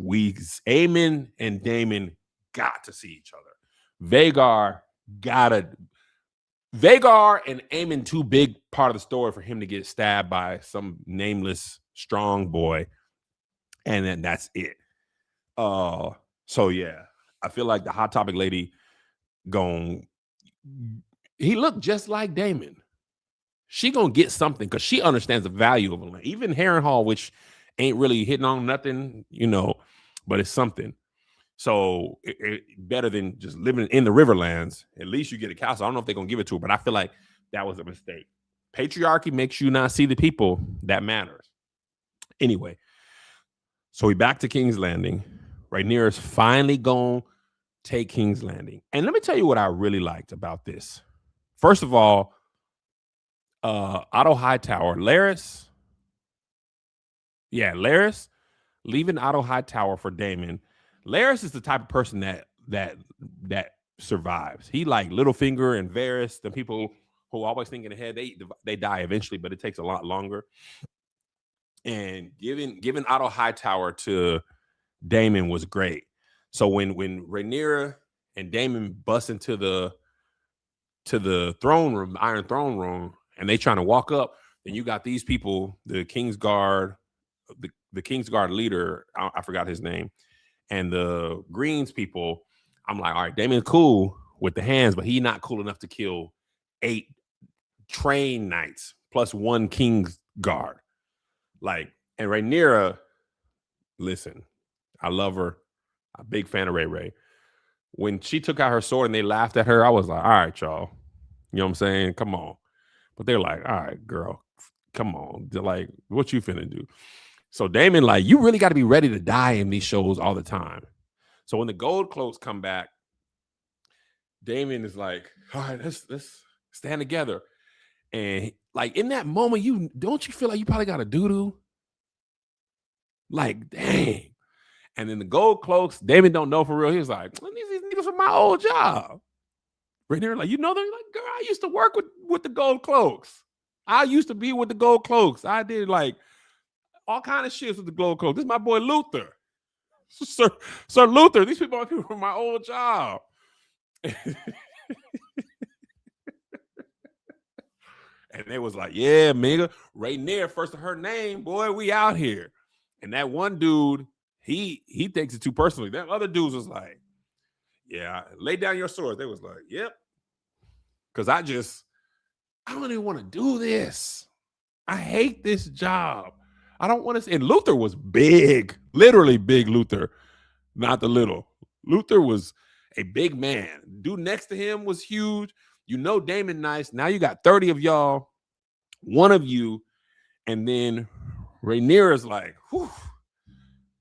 Speaker 1: Aemond and Daemon got to see each other. Vhagar and Aemond too big part of the story for him to get stabbed by some nameless strong boy, and then that's it. So yeah, I feel like the Hot Topic lady he looked just like Daemon. She gonna get something because she understands the value of a land. Even Harrenhal, which ain't really hitting on nothing, but it's something. So it better than just living in the Riverlands. At least you get a castle. I don't know if they're gonna give it to her, but I feel like that was a mistake. Patriarchy makes you not see the people that matters. Anyway, so we back to King's Landing. Rhaenyra's finally gonna take King's Landing. And let me tell you what I really liked about this. First of all, Otto Hightower, Larys leaving Otto Hightower for Daemon. Larys is the type of person that survives. He like Littlefinger and Varys, the people who always thinking ahead. They die eventually, but it takes a lot longer. And giving Otto Hightower to Daemon was great. So when Rhaenyra and Daemon bust into the throne room, Iron Throne room, and they trying to walk up, then you got these people, the Kingsguard, the Kingsguard leader, I forgot his name, and the Greens people. I'm like, all right, Daemon's cool with the hands, but he not cool enough to kill 8 trained knights plus 1 Kingsguard. Like, and Rhaenyra, listen, I love her. I'm a big fan of Ray. When she took out her sword and they laughed at her, I was like, all right, y'all. You know what I'm saying? Come on. But they're like, all right, girl, come on. They're like, what you finna do? So Daemon, like, you really got to be ready to die in these shows all the time. So when the gold cloaks come back, Daemon is like, all right, let's stand together. And like in that moment, don't you feel like you probably got a doo-doo? Like, dang. And then the gold cloaks, Daemon don't know for real. He was like, these needles are my old job. Right there, like, they're like, girl, I used to work with the gold cloaks. I used to be with the gold cloaks. I did like all kind of shit with the gold cloaks. This is my boy Luther. Sir Luther, these people are people from my old job. And they was like, yeah, nigga, Rhaenyra, first of her name, boy, we out here. And that one dude, he takes it too personally. That other dudes was like, yeah, lay down your sword. They was like, yep. Because I don't even want to do this. I hate this job. I don't want to. And Luther was big, literally big Luther, not the little. Luther was a big man. Dude next to him was huge. You know Daemon nice. Now you got 30 of y'all, one of you, and then Rhaenyra's like, whew,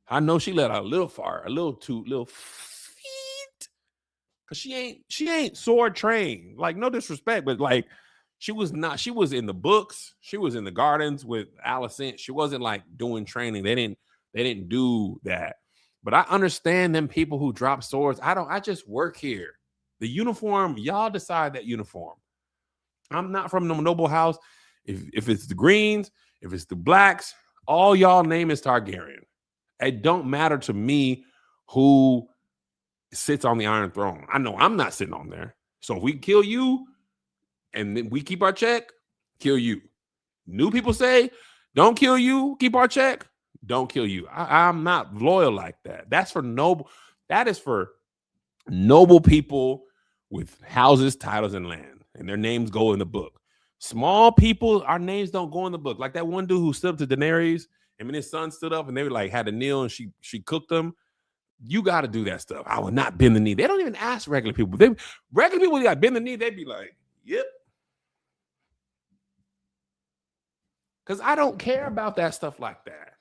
Speaker 1: I know she let out a little fart, a little feet. Cause she ain't sword trained. Like, no disrespect, but like she was in the books, she was in the gardens with Alicent. She wasn't like doing training. They didn't do that. But I understand them people who drop swords. I just work here. The uniform, y'all decide that uniform. I'm not from no noble house. If it's the greens, if it's the blacks, all y'all name is Targaryen. It don't matter to me who sits on the Iron Throne. I know I'm not sitting on there. So if we kill you and then we keep our check, kill you. New people say, don't kill you, keep our check, don't kill you. I'm not loyal like that. That is for noble people with houses, titles, and land, and their names go in the book. Small people, our names don't go in the book. Like that one dude who stood up to Daenerys, and when his son stood up and they were like had to kneel and she cooked them. You got to do that stuff. I will not bend the knee. They don't even ask regular people. Regular people got bend the knee. They'd be like, yep. Because I don't care about that stuff like that.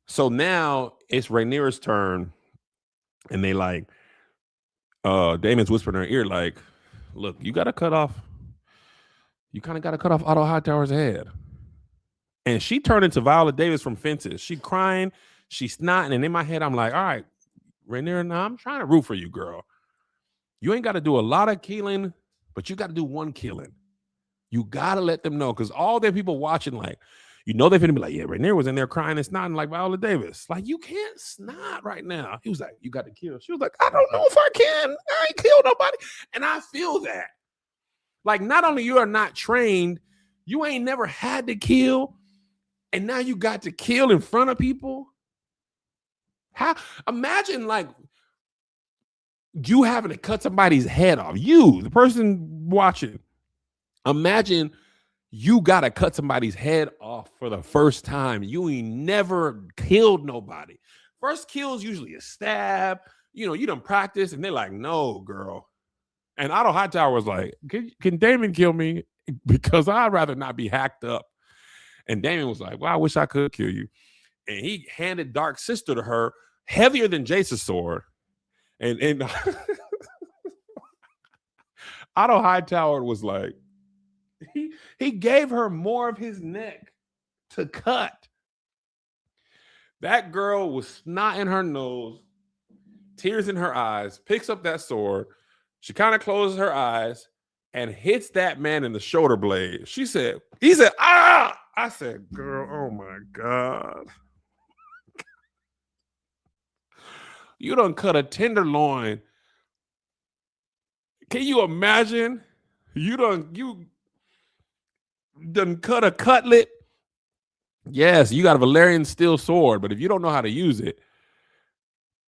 Speaker 1: So now it's Rhaenyra's turn, and they like, Daemon's whispering in her ear, like, look, you kind of got to cut off Otto Hightower's head. And she turned into Viola Davis from Fences. She crying, she's snotting, and in my head, I'm like, all right, Rhaenyra, now I'm trying to root for you, girl. You ain't got to do a lot of killing, but you got to do one killing. You got to let them know, because all them people watching, like, you know they're going to be like, yeah, Rhaenyra was in there crying and snotting like Viola Davis. Like, you can't snot right now. He was like, you got to kill. She was like, I don't know if I can. I ain't killed nobody. And I feel that. Like, not only you are not trained, you ain't never had to kill, and now you got to kill in front of people. How? Imagine, like, you having to cut somebody's head off. You, the person watching, imagine you got to cut somebody's head off for the first time. You ain't never killed nobody. First kill is usually a stab. You know, you done practice, and they're like, no, girl. And Otto Hightower was like, can Daemon kill me? Because I'd rather not be hacked up. And Daemon was like, well, I wish I could kill you. And he handed Dark Sister to her, heavier than Jace's sword. And Otto Hightower was like, he gave her more of his neck to cut. That girl was snot in her nose, tears in her eyes, picks up that sword. She kind of closes her eyes and hits that man in the shoulder blade. He said, ah! I said, girl, oh my God. You done cut a tenderloin. Can you imagine? You done cut a cutlet. Yes, you got a Valyrian steel sword, but if you don't know how to use it,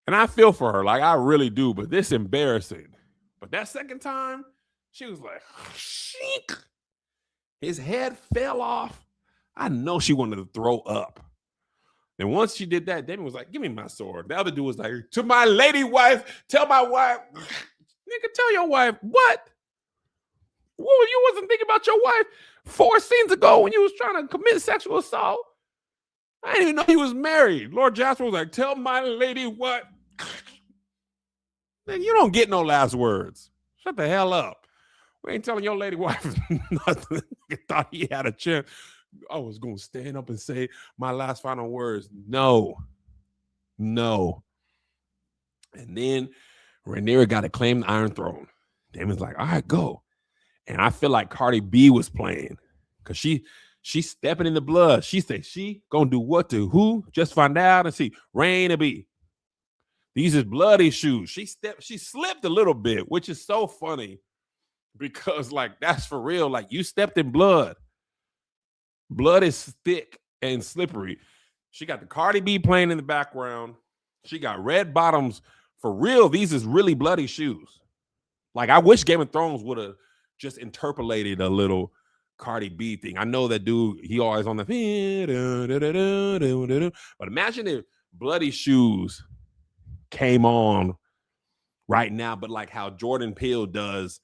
Speaker 1: and I feel for her, like I really do, but this embarrassing. But that second time, she was like, sheek. His head fell off. I know she wanted to throw up. And once she did that, Daemon was like, give me my sword. The other dude was like, to my lady wife, tell my wife. Nigga, tell your wife, what? Well, you wasn't thinking about your wife 4 scenes ago when you was trying to commit sexual assault. I didn't even know he was married. Lord Jasper was like, tell my lady what? Nigga, you don't get no last words. Shut the hell up. We ain't telling your lady wife nothing. Thought he had a chance. I was going to stand up and say my last final words. No. And then Rhaenyra got to claim the Iron Throne. Daemon's like, all right, go. And I feel like Cardi B was playing because she's stepping in the blood. She said she going to do what to who? Just find out and see. Rhaenyra B. These is bloody shoes. She slipped a little bit, which is so funny because like that's for real. Like you stepped in blood. Blood is thick and slippery. She got the Cardi B playing in the background. She got red bottoms. For real, these is really bloody shoes. Like I wish Game of Thrones would have just interpolated a little Cardi B thing. I know that dude, he always on the but imagine if Bloody Shoes came on right now, but like how Jordan Peele does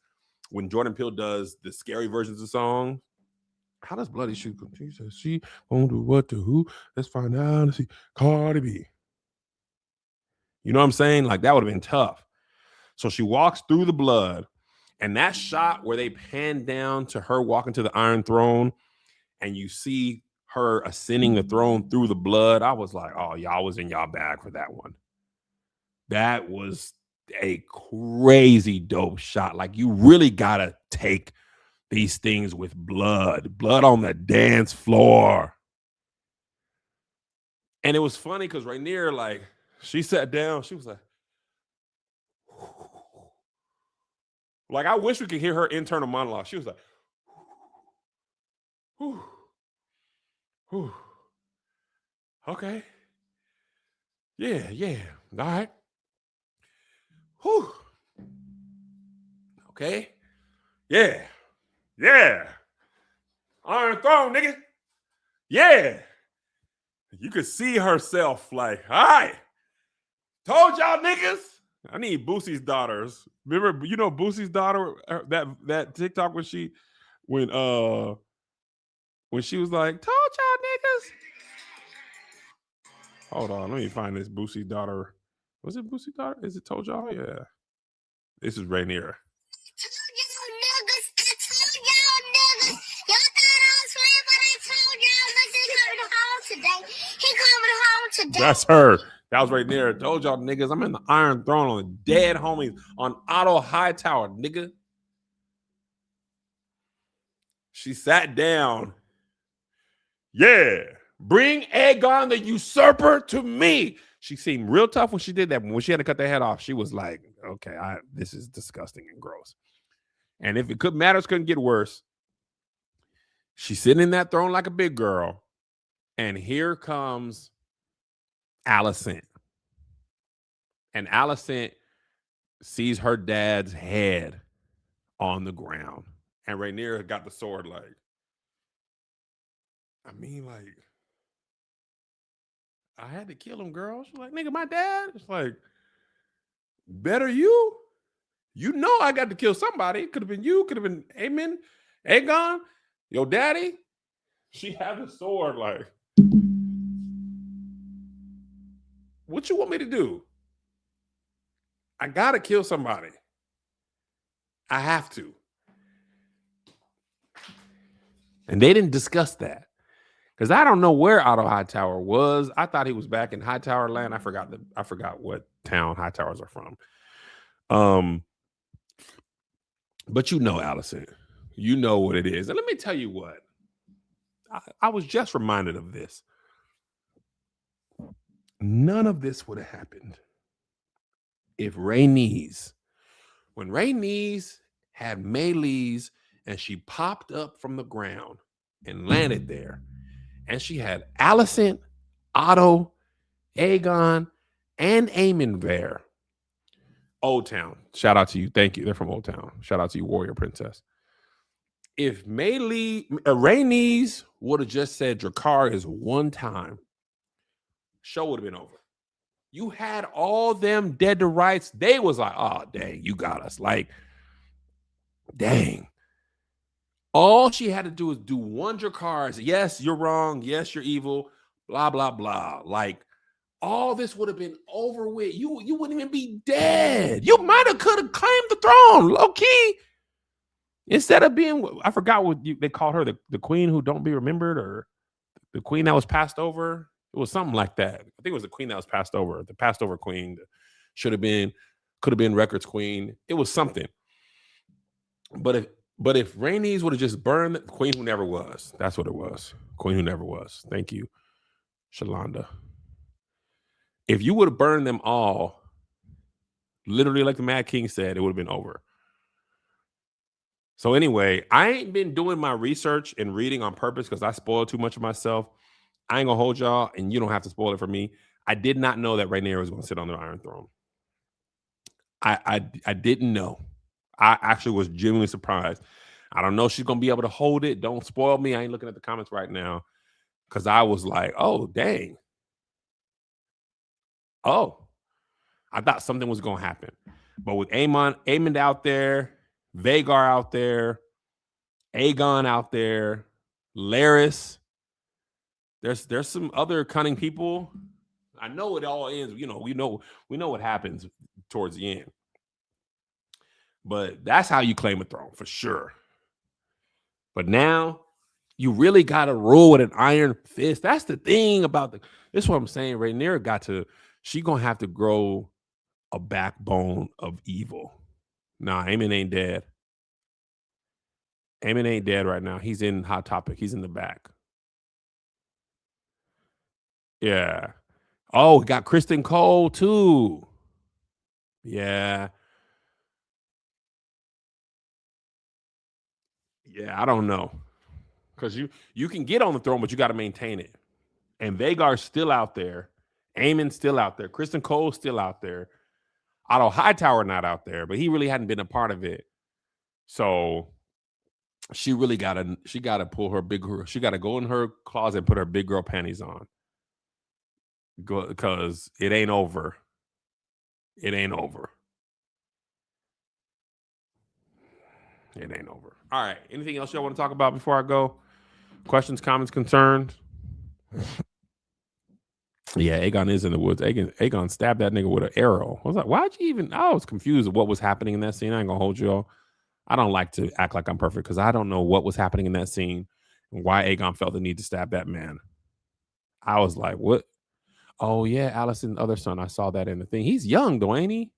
Speaker 1: when Jordan Peele does the scary versions of songs. How does Bloody Shoes come? She says she won't do what to who. Let's find out and see Cardi B. You know what I'm saying? Like that would have been tough. So she walks through the blood, and that shot where they pan down to her walking to the Iron Throne, and you see her ascending the throne through the blood. I was like, oh, y'all was in y'all bag for that one. That was a crazy dope shot. Like you really gotta take these things with blood on the dance floor. And it was funny because Rhaenyra, like, she sat down, she was like, I wish we could hear her internal monologue. She was like, whew, whew. Okay. Yeah. All right. Whew. Okay. Yeah. Iron Throne, nigga. Yeah. You could see herself like, all right. Told y'all niggas. I need Boosie's daughters. Remember, you know Boosie's daughter, that TikTok when she was like, told y'all niggas. Hold on, let me find this Boosie's daughter. Was it Boosie's daughter? Is it told y'all? Yeah. This is Rhaenyra. That's her. That was right there. Told y'all niggas, I'm in the Iron Throne on the dead homies on Otto Hightower, nigga. She sat down. Yeah. Bring Aegon the usurper to me. She seemed real tough when she did that. When she had to cut their head off, she was like, okay, this is disgusting and gross. And if matters couldn't get worse, she's sitting in that throne like a big girl. And here comes Alicent. And Alicent sees her dad's head on the ground. And Rhaenyra got the sword like, I had to kill him, girl. She's like, nigga, my dad? It's like, better you? You know I got to kill somebody. It could have been you. Could have been Aemond, Aegon, your daddy. She had the sword like, what you want me to do? I got to kill somebody. I have to. And they didn't discuss that. Because I don't know where Otto Hightower was. I thought he was back in Hightower land. I forgot what town Hightowers are from. But you know, Alicent. You know what it is. And let me tell you what. I was just reminded of this. None of this would have happened if Rhaenys, when Rhaenys had Melees and she popped up from the ground and landed there, and she had Alicent, Otto, Aegon, and Aemond there. Old Town. Shout out to you. Thank you. They're from Old Town. Shout out to you, Warrior Princess. If Rhaenys would have just said Dracarys one time, show would have been over. You had all them dead to rights. They was like, oh, dang, you got us. Like, dang. All she had to do is do one Dracarys. Yes, you're wrong. Yes, you're evil. Blah, blah, blah. Like, all this would have been over with. You wouldn't even be dead. You might have could have claimed the throne, low key. Instead of being, I forgot what they called her, the queen who don't be remembered, or the queen that was passed over. It was something like that. I think it was the queen that was passed over. The passed over queen could have been Records queen. It was something. But if Rhaenys would have just burned the queen who never was, that's what it was. Queen who never was. Thank you, Shalonda. If you would have burned them all, Literally, like the Mad King said, it would have been over. So anyway, I ain't been doing my research and reading on purpose because I spoiled too much of myself. I ain't gonna hold y'all, and you don't have to spoil it for me. I did not know that Rhaenyra was gonna sit on the Iron Throne. I didn't know. I actually was genuinely surprised. I don't know if she's gonna be able to hold it. Don't spoil me. I ain't looking at the comments right now because I was like, oh dang. Oh, I thought something was gonna happen. But with Aemond out there, Vhagar out there, Aegon out there, Larys, there's some other cunning people. I know it all ends. We know what happens towards the end. But that's how you claim a throne for sure. But now you really got to rule with an iron fist. That's the thing about this is what I'm saying. Rhaenyra she gonna have to grow a backbone of evil. Nah, Aemond ain't dead. Aemond ain't dead right now. He's in Hot Topic. He's in the back. Yeah. Oh, we got Kristen Cole too. Yeah. Yeah, I don't know. Because you can get on the throne, but you got to maintain it. And Vhagar's still out there. Aemon's still out there. Kristen Cole's still out there. Otto Hightower not out there, but he really hadn't been a part of it. So she really gotta pull her she gotta go in her closet and put her big girl panties on. Because it ain't over. It ain't over. It ain't over. All right. Anything else y'all want to talk about before I go? Questions, comments, concerns? Yeah, Aegon is in the woods. Aegon stabbed that nigga with an arrow. I was like, why'd you even? I was confused of what was happening in that scene. I ain't gonna hold y'all. I don't like to act like I'm perfect because I don't know what was happening in that scene and why Aegon felt the need to stab that man. I was like, what? Oh, yeah, Alicent's other son. I saw that in the thing. He's young, though, ain't he?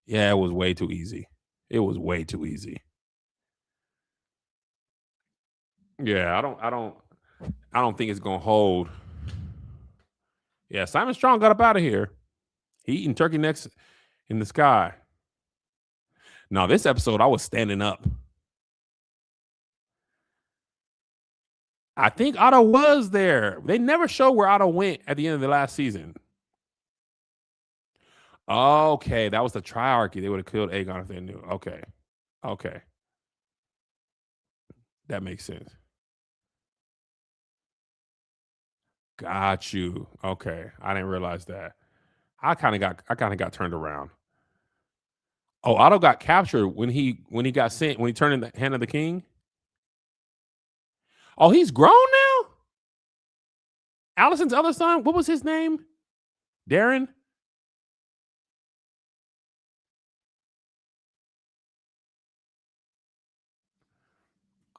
Speaker 1: Yeah, it was way too easy. It was way too easy. Yeah, I don't think it's gonna hold. Yeah, Simon Strong got up out of here. He eating turkey necks in the sky. No, this episode I was standing up. I think Otto was there. They never show where Otto went at the end of the last season. Okay, that was the triarchy. They would have killed Aegon if they knew. Okay. That makes sense. Got you. Okay, I didn't realize that. I kind of got turned around. Oh, Otto got captured when he got sent when he turned in the hand of the king. Oh, he's grown now. Alicent's other son. What was his name? Darren.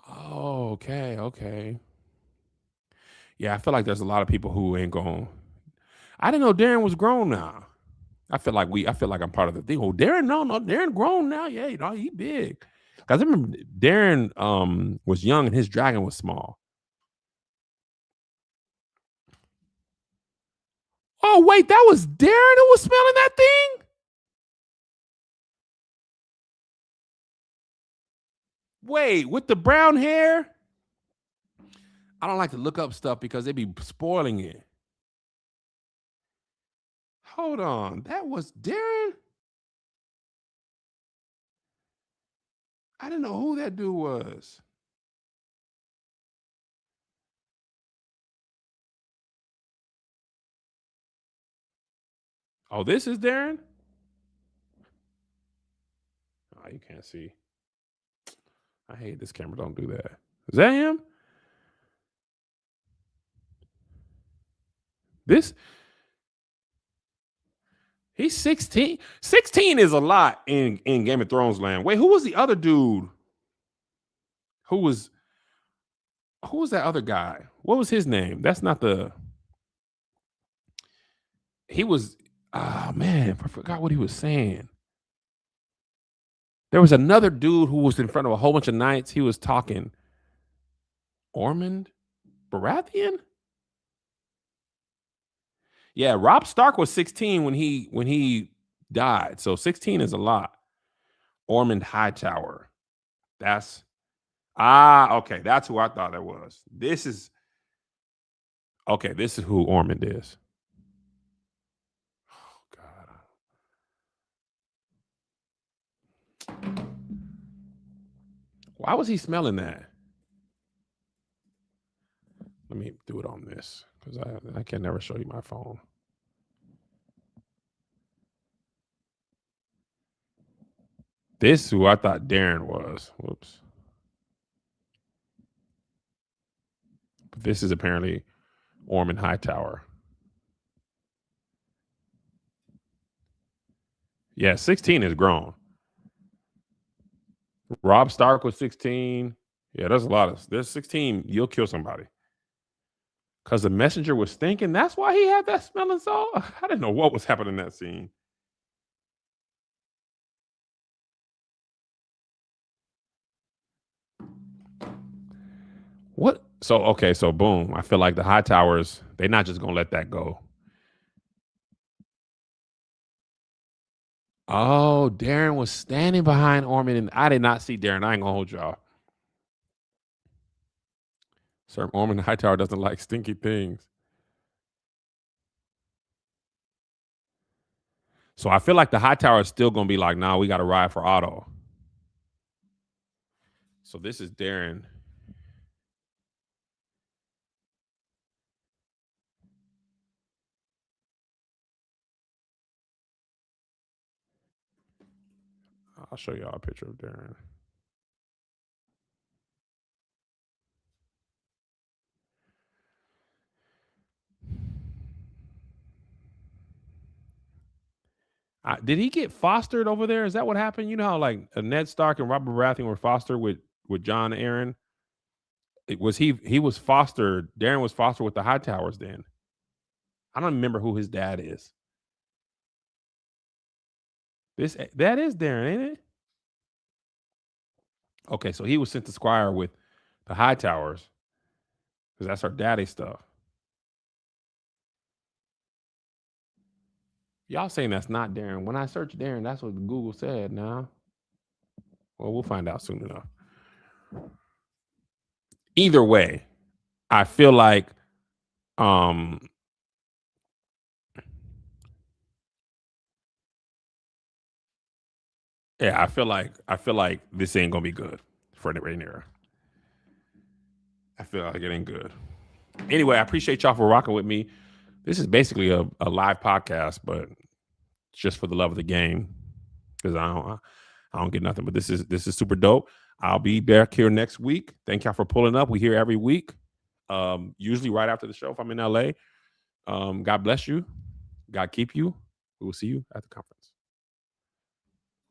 Speaker 1: Oh, okay. Yeah, I feel like there's a lot of people who ain't going. I didn't know Darren was grown now. I feel like I'm part of the thing. Oh, Darren, no, Darren grown now. Yeah, he big. Because I remember Darren was young and his dragon was small. Oh, wait, that was Darren who was smelling that thing? Wait, with the brown hair? I don't like to look up stuff because they be spoiling it. Hold on. That was Darren? I didn't know who that dude was. Oh, this is Darren? Oh, you can't see. I hate this camera. Don't do that. Is that him? He's 16. 16 is a lot in Game of Thrones land. Wait, who was the other dude? Who was that other guy? What was his name? That's not the. He was. Oh man, I forgot what he was saying. There was another dude who was in front of a whole bunch of knights. He was talking. Ormond Baratheon? Yeah, Robb Stark was 16 when he died. So 16 is a lot. Aemond Hightower. That's okay. That's who I thought that was. This is who Aemond is. Oh God. Why was he smelling that? Let me do it on this because I can never show you my phone. This is who I thought Darren was. Whoops. But this is apparently Aemond Hightower. Yeah, 16 is grown. Robb Stark was 16. Yeah, there's a lot of. There's 16. You'll kill somebody. Because the messenger was stinking. That's why he had that smelling salt. I didn't know what was happening in that scene. What? So boom. I feel like the Hightowers, they're not just going to let that go. Oh, Darren was standing behind Aemond, and I did not see Darren. I ain't going to hold y'all. Sir Aemond Hightower doesn't like stinky things. So I feel like the Hightower is still going to be like, nah, we got to ride for Otto. So this is Darren. I'll show y'all a picture of Darren. Did he get fostered over there? Is that what happened? You know how like Ned Stark and Robert Baratheon were fostered with Jon Arryn? He was fostered. Darren was fostered with the Hightowers then. I don't remember who his dad is. That is Darren, ain't it? Okay, so he was sent to Squire with the Hightowers because that's her daddy stuff. Y'all saying that's not Darren. When I searched Darren, that's what Google said now. Well, we'll find out soon enough. Either way, I feel like I feel like this ain't gonna be good for Rhaenyra. I feel like it ain't good. Anyway, I appreciate y'all for rocking with me. This is basically a live podcast, but just for the love of the game because I don't get nothing. But this is super dope. I'll be back here next week. Thank y'all for pulling up. We here every week, usually right after the show if I'm in LA. God bless you. God keep you. We will see you at the conference.